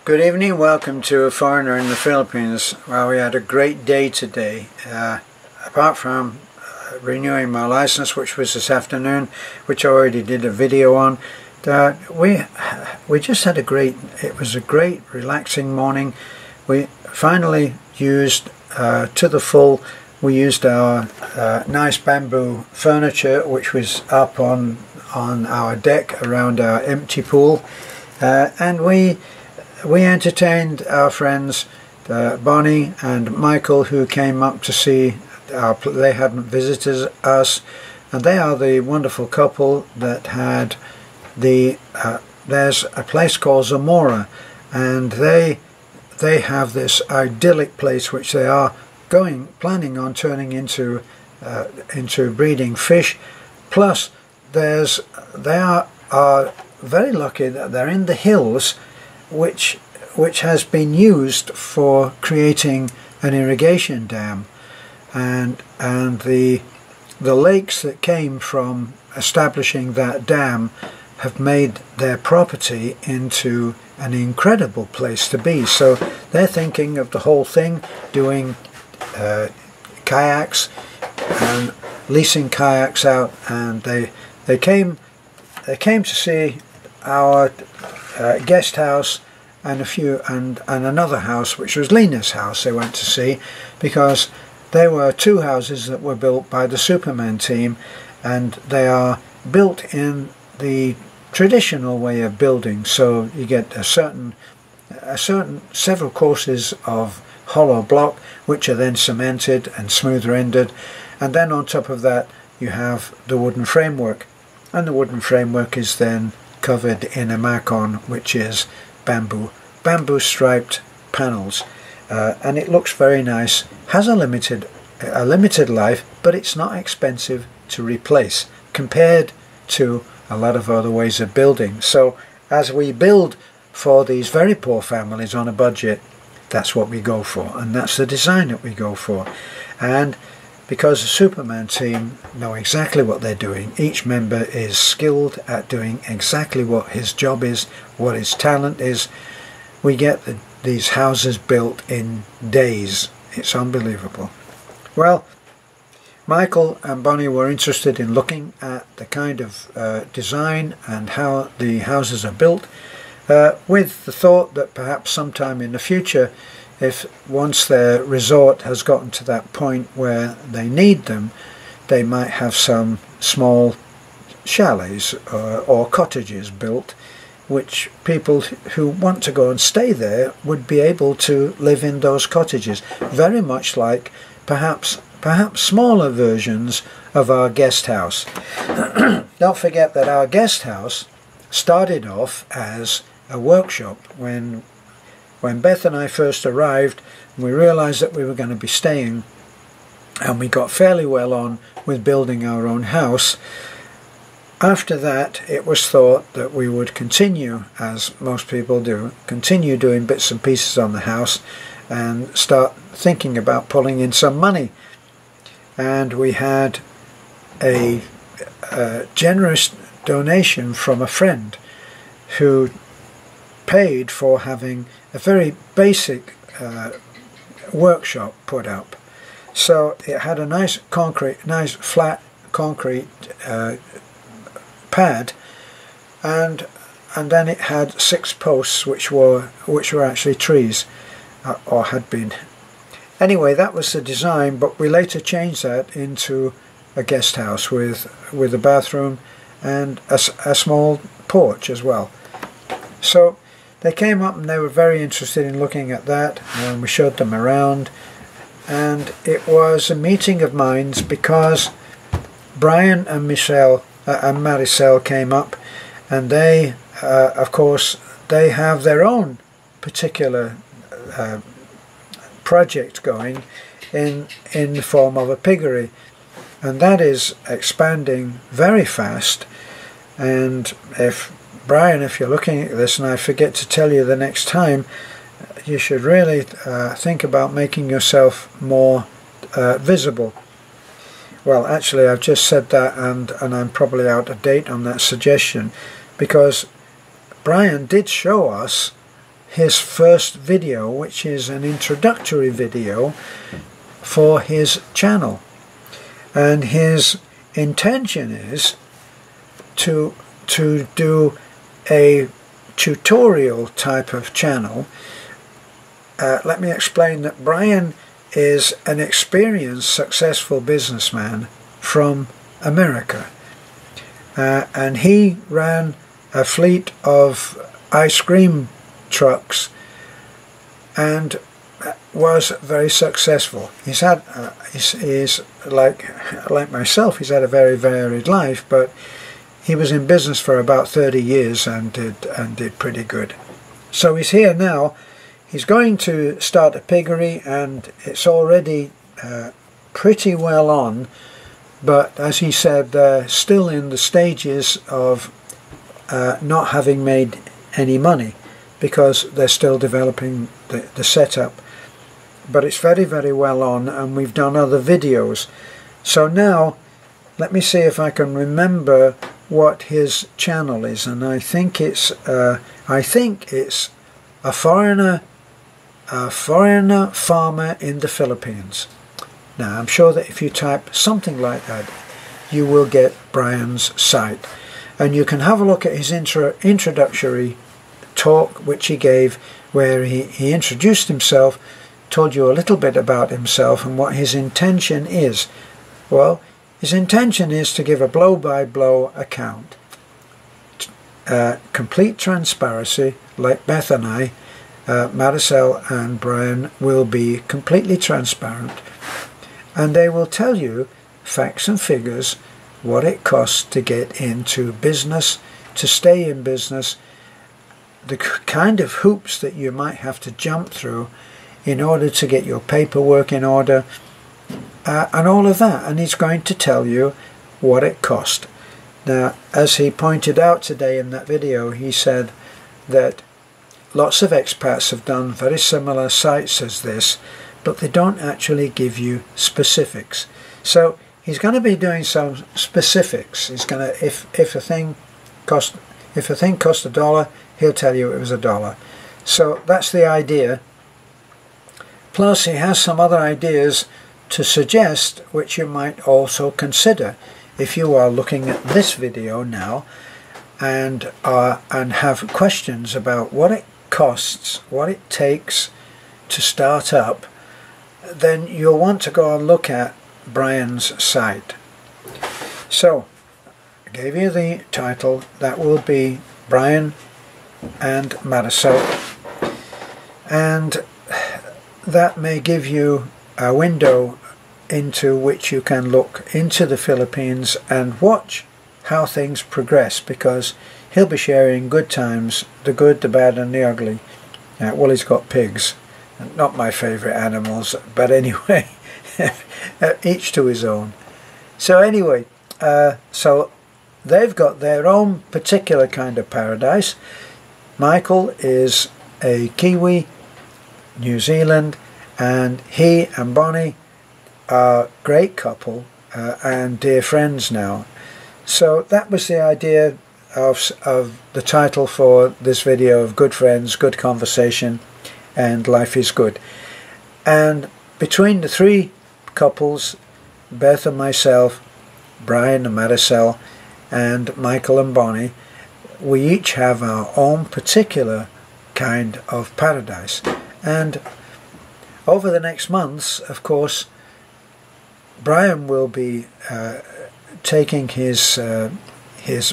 Good evening, welcome to A Foreigner in the Philippines. Well, we had a great day today. Apart from renewing my license, which was this afternoon, which I already did a video on, we just had it was a great relaxing morning. We finally used to the full, we used our nice bamboo furniture which was up on our deck around our empty pool, and we entertained our friends Bonnie and Michael, who came up to see they hadn't visited us, and they are the wonderful couple that had there's a place called Zamora, and they have this idyllic place which they are planning on turning into breeding fish. Plus they are very lucky that they're in the hills, which has been used for creating an irrigation dam, and the lakes that came from establishing that dam have made their property into an incredible place to be. So they're thinking of the whole thing, doing kayaks and leasing kayaks out, and they came to see our guest house and another house, which was Lena's house. They went to see because there were two houses that were built by the Superman team, and they are built in the traditional way of building. So you get several courses of hollow block, which are then cemented and smooth rendered, and then on top of that you have the wooden framework, and the wooden framework is then covered in a macon, which is bamboo striped panels, and it looks very nice. Has a limited life, but it's not expensive to replace compared to a lot of other ways of building. So as we build for these very poor families on a budget, that's what we go for, and that's the design that we go for. And because the Superman team know exactly what they're doing, each member is skilled at doing exactly what his job is, what his talent is, we get these houses built in days. It's unbelievable. Well, Michael and Bonnie were interested in looking at the kind of design and how the houses are built, with the thought that perhaps sometime in the future, if once their resort has gotten to that point where they need them, they might have some small chalets or cottages built, which people who want to go and stay there would be able to live in those cottages, very much like perhaps smaller versions of our guest house. Don't forget that our guest house started off as a workshop. When Beth and I first arrived, we realized that we were going to be staying, and we got fairly well on with building our own house. After that, it was thought that we would continue, as most people do, continue doing bits and pieces on the house and start thinking about pulling in some money. And we had a generous donation from a friend who paid for having a very basic workshop put up. So it had a nice flat concrete pad, and then it had 6 posts which were actually trees, or had been. Anyway, that was the design, but we later changed that into a guest house with a bathroom and a small porch as well. So they came up and they were very interested in looking at that, and we showed them around, and it was a meeting of minds because Brian and Maricel came up, and they of course they have their own particular project going in the form of a piggery, and that is expanding very fast. And Brian, if you're looking at this, and I forget to tell you the next time, you should really think about making yourself more visible. Well, actually I've just said that, and I'm probably out of date on that suggestion, because Brian did show us his first video, which is an introductory video for his channel. And his intention is to do a tutorial type of channel. Let me explain that Brian is an experienced, successful businessman from America. And he ran a fleet of ice cream trucks and was very successful. He's had, he's like myself, he's had a very varied life, but he was in business for about 30 years and did pretty good. So he's here now. He's going to start a piggery, and it's already pretty well on, but as he said, they're still in the stages of not having made any money because they're still developing the setup. But it's very, very well on, and we've done other videos. So now, let me see if I can remember what his channel is, and I think it's a foreigner farmer in the Philippines. Now, I'm sure that if you type something like that, you will get Brian's site, and you can have a look at his introductory talk which he gave, where he introduced himself, told you a little bit about himself and what his intention is. Well, his intention is to give a blow-by-blow account, complete transparency, like Beth and I, Maricel and Brian will be completely transparent, and they will tell you facts and figures, what it costs to get into business, to stay in business, the kind of hoops that you might have to jump through in order to get your paperwork in order, and all of that. And he's going to tell you what it cost. Now, as he pointed out today in that video, he said that lots of expats have done very similar sites as this, but they don't actually give you specifics. So he's going to be doing some specifics. He's going to, if a thing cost $1, he'll tell you it was $1. So that's the idea. Plus, he has some other ideas to suggest, which you might also consider if you are looking at this video now and have questions about what it costs, what it takes to start up. Then you'll want to go and look at Brian's site. So, I gave you the title. That will be Brian and Maricel, and that may give you a window into which you can look into the Philippines and watch how things progress, because he'll be sharing good times, the good, the bad and the ugly. Well, he's got pigs, not my favourite animals, but anyway, each to his own. So anyway, so they've got their own particular kind of paradise. Michael is a Kiwi, New Zealand, and he and Bonnie are a great couple and dear friends now. So that was the idea of the title for this video, of Good Friends, Good Conversation, and Life is Good. And between the three couples, Beth and myself, Brian and Maricel, and Michael and Bonnie, we each have our own particular kind of paradise. And over the next months, of course, Brian will be taking his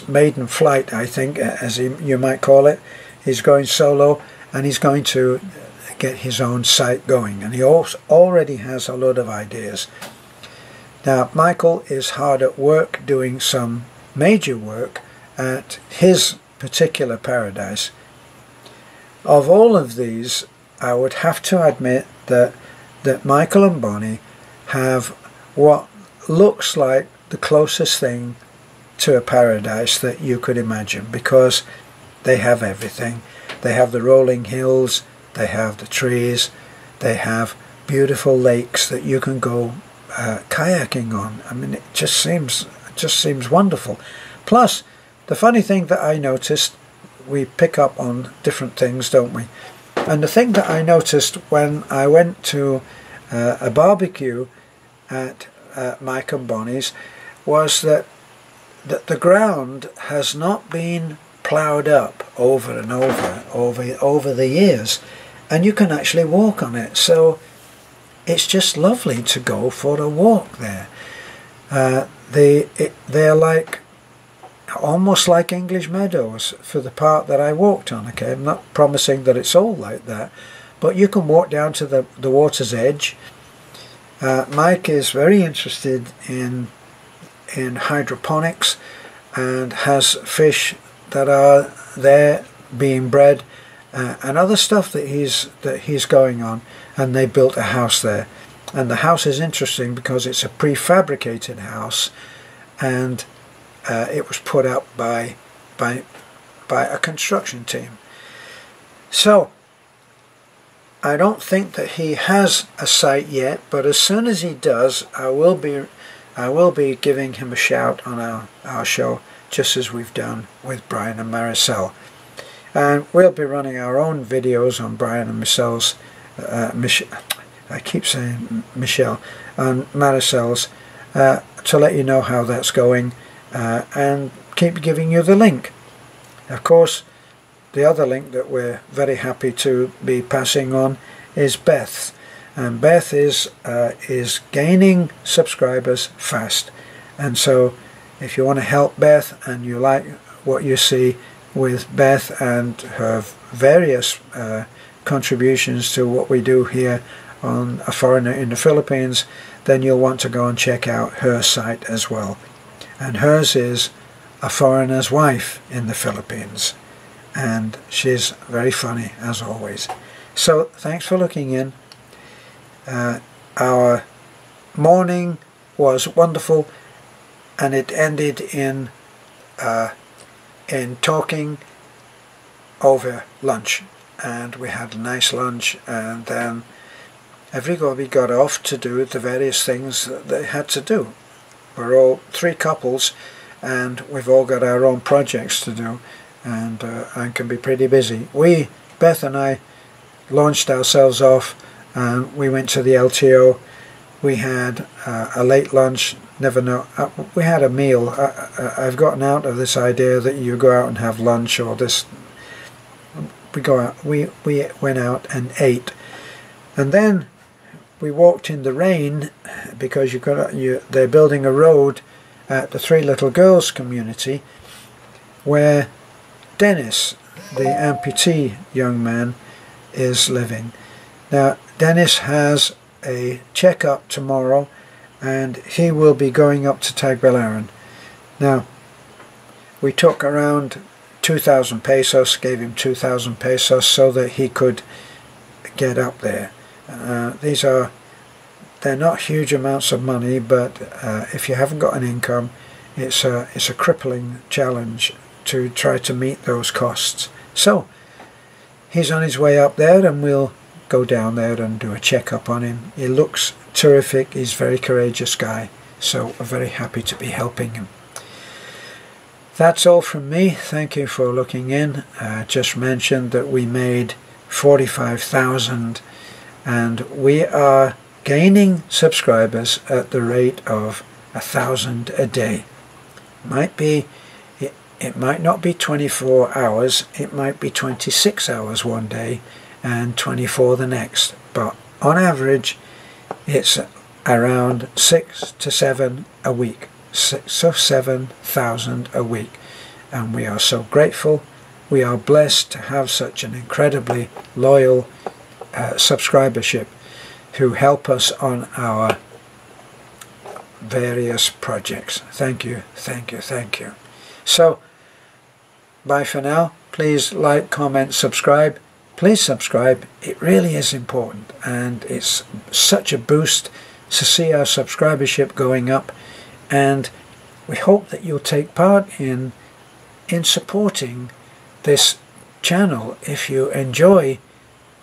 maiden flight, I think, as you might call it. He's going solo, and he's going to get his own site going, and he also already has a lot of ideas. Now, Michael is hard at work doing some major work at his particular paradise. Of all of these, I would have to admit that Michael and Bonnie have what looks like the closest thing to a paradise that you could imagine, because they have everything. They have the rolling hills, they have the trees, they have beautiful lakes that you can go kayaking on. I mean, it just seems wonderful. Plus, the funny thing that I noticed, we pick up on different things, don't we? And the thing that I noticed when I went to a barbecue at Mike and Bonnie's was that the ground has not been ploughed up over and over the years, and you can actually walk on it. So it's just lovely to go for a walk there. They're like almost like English meadows for the part that I walked on. Okay, I'm not promising that it's all like that, but you can walk down to the water's edge. Mike is very interested in hydroponics and has fish that are there being bred and other stuff that he's going on, and they built a house there. And the house is interesting because it's a prefabricated house, and it was put up by a construction team. So I don't think that he has a site yet, but as soon as he does, I will be giving him a shout on our show, just as we've done with Brian and Maricel. And we'll be running our own videos on Brian and Michelle and Maricel's to let you know how that's going, and keep giving you the link. Of course, the other link that we're very happy to be passing on is Beth, and Beth is gaining subscribers fast. And so if you want to help Beth and you like what you see with Beth and her various contributions to what we do here on A Foreigner in the Philippines, then you'll want to go and check out her site as well. And hers is A Foreigner's Wife in the Philippines, and she's very funny as always. So thanks for looking in. Our morning was wonderful, and it ended in talking over lunch, and we had a nice lunch, and then everybody got off to do the various things that they had to do. We're all three couples, and we've all got our own projects to do, and can be pretty busy. Beth and I, launched ourselves off, and we went to the LTO. We had a late lunch. We had a meal. I've gotten out of this idea that you go out and have lunch or this. We went out and ate, and then we walked in the rain because they're building a road at the Three Little Girls community where Dennis, the amputee young man, is living. Now Dennis has a checkup tomorrow, and he will be going up to Tagbilaran. Now we took around 2,000 pesos, gave him 2,000 pesos so that he could get up there. They're not huge amounts of money, but if you haven't got an income, it's a crippling challenge to try to meet those costs. So he's on his way up there, and we'll go down there and do a checkup on him. He looks terrific. He's a very courageous guy, so we're very happy to be helping him. That's all from me. Thank you for looking in. Just mentioned that we made 45,000, and we are gaining subscribers at the rate of 1,000 a day. It might not be 24 hours, it might be 26 hours one day and 24 the next, but on average it's around 6 to 7 a week, 6 or 7,000 a week, and we are so grateful. We are blessed to have such an incredibly loyal subscribership who help us on our various projects. Thank you, thank you, thank you. So, bye for now. Please like, comment, subscribe. Please subscribe. It really is important, and it's such a boost to see our subscribership going up, and we hope that you'll take part in supporting this channel if you enjoy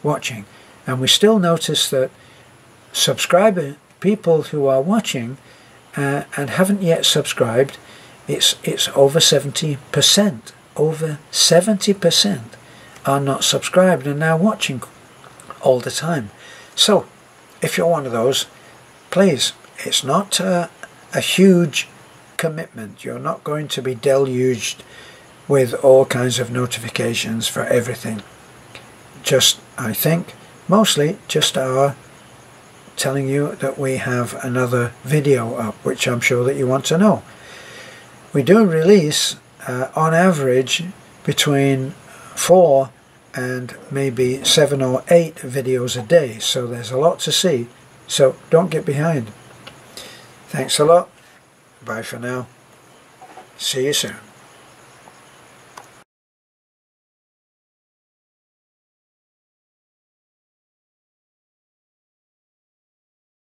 watching. And we still notice that people who are watching and haven't yet subscribed, it's over 70%. Over 70% are not subscribed and now watching all the time. So if you're one of those, please, it's not a huge commitment. You're not going to be deluged with all kinds of notifications for everything. Just, I think, mostly just our telling you that we have another video up, which I'm sure that you want to know. We do release on average between 4 and maybe 7 or 8 videos a day, so there's a lot to see, so don't get behind. Thanks a lot. Bye for now. See you soon.